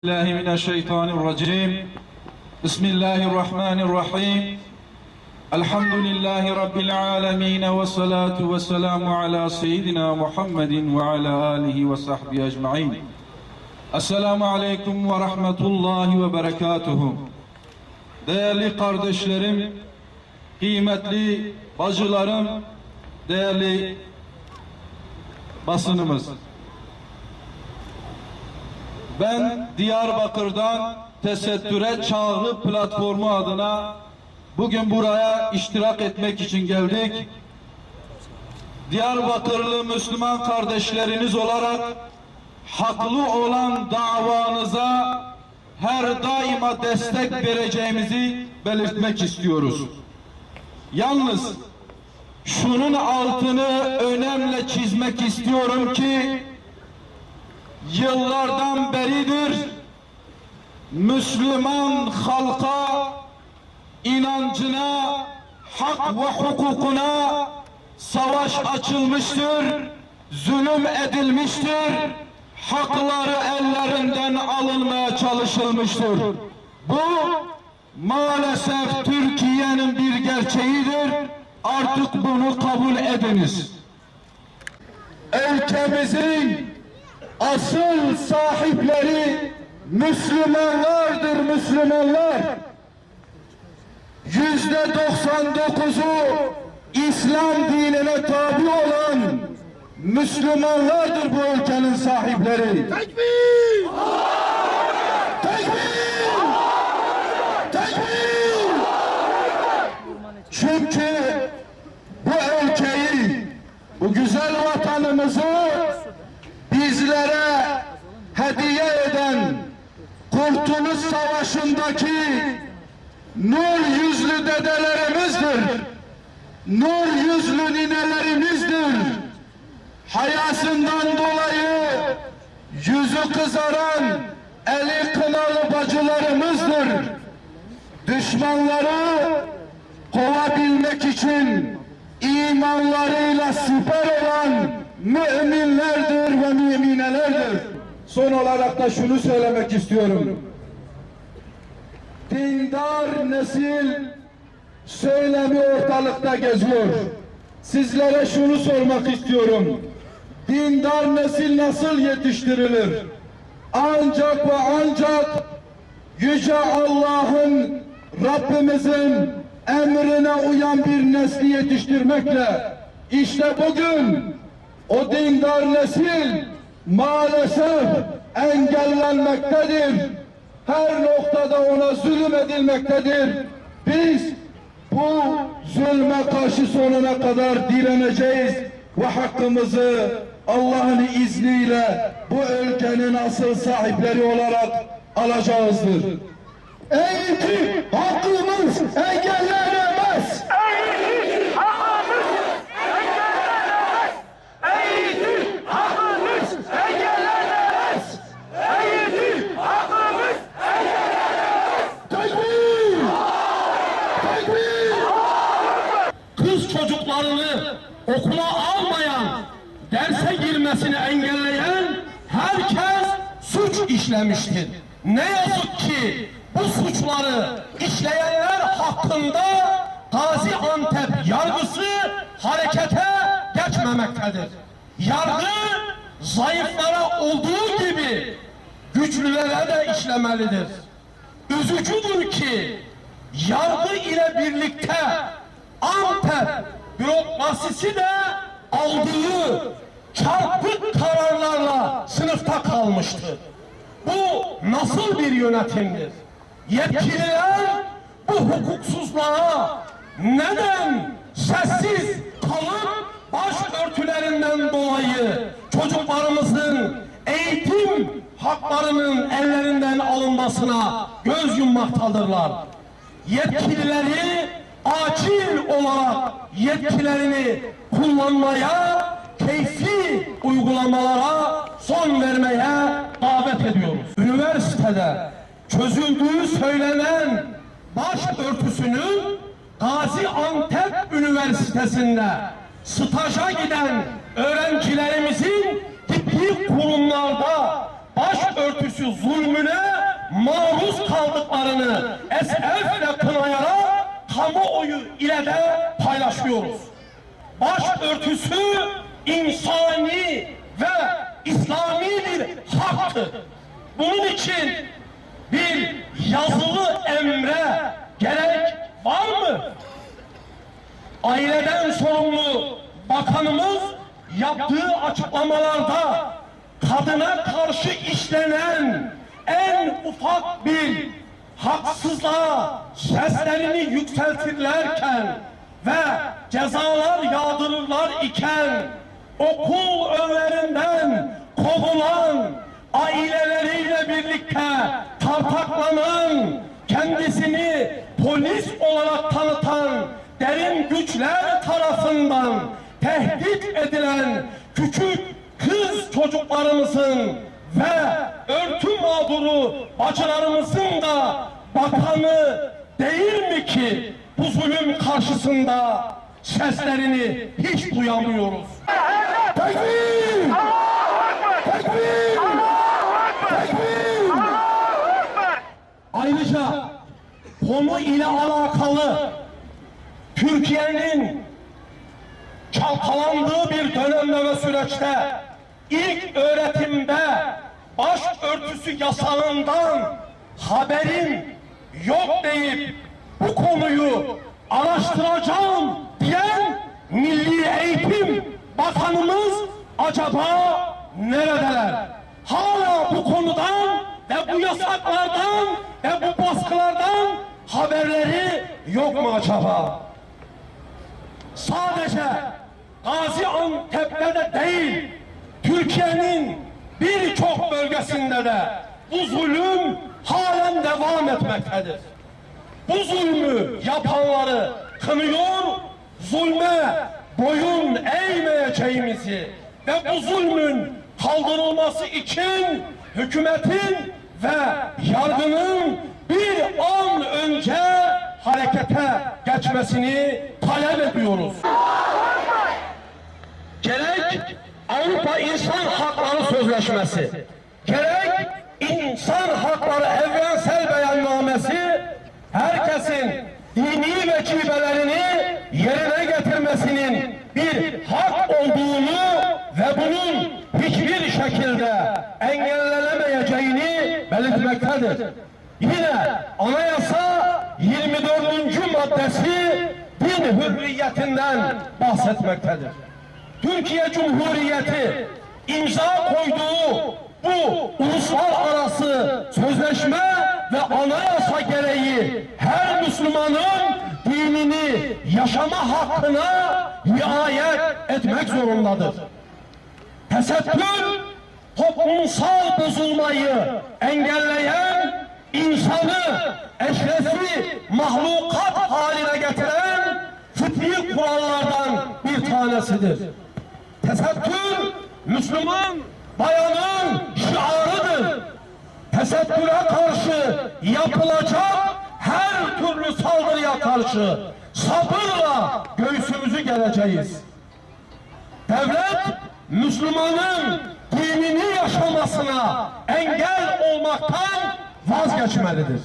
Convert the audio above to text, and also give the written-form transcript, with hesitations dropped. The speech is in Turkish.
الله من الشيطان الرجيم بسم الله الرحمن الرحيم الحمد لله رب العالمين والصلاة والسلام على سيدنا محمد وعلى آله وصحبه أجمعين Esselamu Aleyküm ve Rahmetullahi ve Berekatuhu. Değerli kardeşlerim, kıymetli bacılarım, değerli basınımız. Ben Diyarbakır'dan Tesettüre Çağrı Platformu adına bugün buraya iştirak etmek için geldik. Diyarbakırlı Müslüman kardeşleriniz olarak haklı olan davanıza her daima destek vereceğimizi belirtmek istiyoruz. Yalnız şunun altını önemli çizmek istiyorum ki yıllardan beridir Müslüman halka inancına, hak ve hukukuna savaş açılmıştır, zulüm edilmiştir, hakları ellerinden alınmaya çalışılmıştır. Bu maalesef Türkiye'nin bir gerçeğidir. Artık bunu kabul ediniz. Ülkemizin asıl sahipleri Müslümanlardır, Müslümanlar. %99'u İslam dinine tabi olan Müslümanlardır bu ülkenin sahipleri. Tekbir! Tekbir! Tekbir! Çünkü bu ülkeyi, bu güzel vatanımızı bizlere hediye eden Kurtuluş Savaşı'ndaki nur yüzlü dedelerimizdir. Nur yüzlü ninelerimizdir. Hayasından dolayı yüzü kızaran, eli kınalı bacılarımızdır. Düşmanları kovabilmek için imanlarıyla siper olan müminlerdir ve müminelerdir. Son olarak da şunu söylemek istiyorum. Dindar nesil söylemi ortalıkta geziyor. Sizlere şunu sormak istiyorum. Dindar nesil nasıl yetiştirilir? Ancak ve ancak Yüce Allah'ın, Rabbimizin emrine uyan bir nesli yetiştirmekle. İşte bugün o dindar nesil maalesef engellenmektedir. Her noktada ona zulüm edilmektedir. Biz bu zulme karşı sonuna kadar direneceğiz ve hakkımızı Allah'ın izniyle bu ülkenin asıl sahipleri olarak alacağızdır. Eğitim hakkımız engellenemez. Eğitim hakkımız engellenemez. Eğitim hakkımız engellenemez. Eğitim hakkımız engellenemez. Tekbir! Tekbir! Kız çocuklarını okula almayan, derse girmesini engelleyen herkes suç işlemiştir. Ne yazık ki bu suçları işleyenler hakkında Gaziantep yargısı harekete geçmemektedir. Yargı zayıflara olduğu gibi güçlülere de işlemelidir. Üzücüdür ki yargı ile birlikte Antep bürokrasisi de aldığı çarpık kararlarla sınıfta kalmıştır. Bu nasıl bir yönetimdir? Yetkililer bu hukuksuzluğa neden sessiz kalıp başörtülerinden dolayı çocuklarımızın eğitim haklarının ellerinden alınmasına göz yummaktadırlar? Yetkilileri acil olarak yetkilerini kullanmaya, keyfi uygulamalara son vermeye davet ediyoruz. Üniversitede çözüldüğü söylenen başörtüsünün Gaziantep Üniversitesi'nde staja giden öğrencilerimizin gittiği kurumlarda başörtüsü zulmüne maruz kaldıklarını esefle kınayarak kamuoyu ile de paylaşıyoruz. Başörtüsü insani ve İslami bir haktır. Bunun için bir yazılı emre gerek var mı? Aileden sorumlu bakanımız yaptığı açıklamalarda kadına karşı işlenen en ufak bir haksızlığa seslerini yükseltirlerken ve cezalar yağdırırlar iken okul önlerinden kovulan, aileleriyle birlikte tartaklanan, kendisini polis olarak tanıtan derin güçler tarafından tehdit edilen küçük kız çocuklarımızın ve örtü mağduru bacılarımızın da bakanı değil mi ki bu zulüm karşısında seslerini hiç duyamıyoruz? Tekbir! Tekbir! Tekbir! Ayrıca konu ile alakalı Türkiye'nin çalkalandığı bir dönemde ve süreçte ilk öğretimde başörtüsü yasağından haberin yok deyip bu konuyu araştıracağım diyen Milli Eğitim Bakanımız acaba neredeler? Hala bu konudan ve bu yasaklardan ve bu baskılardan haberleri yok mu acaba? Sadece Gaziantep'te de değil, Türkiye'nin birçok bölgesinde de bu zulüm halen devam etmektedir. Bu zulmü yapanları kınıyor, zulme boyun eğmeyeceğimizi ve bu zulmün kaldırılması için hükümetin ve yargının bir an önce harekete geçmesini talep ediyoruz. Gerek Avrupa İnsan Hakları Sözleşmesi, gerek İnsan Hakları Evrensel Beyannamesi herkesin dini vecibelerini yerine getirmesinin bir hak olduğunu ve bunun hiçbir şekilde engellenemeyeceğini belirtmektedir. Yine anayasa 24. maddesi din hürriyetinden bahsetmektedir. Türkiye Cumhuriyeti imza koyduğu bu uluslararası sözleşme ve anayasa gereği her Müslümanın dinini yaşama hakkına riayet etmek zorundadır. Tesettür, toplumsal bozulmayı engelleyen, insanı eşrefi mahlukat haline getiren fıtri kurallardan bir tanesidir. Tesettür, Müslüman bayanın şiarıdır. Tesettüre karşı yapılacak her türlü saldırıya karşı sabırla göğsümüzü gereceğiz. Devlet, Müslümanın dinini yaşamasına engel olmaktan vazgeçmelidir.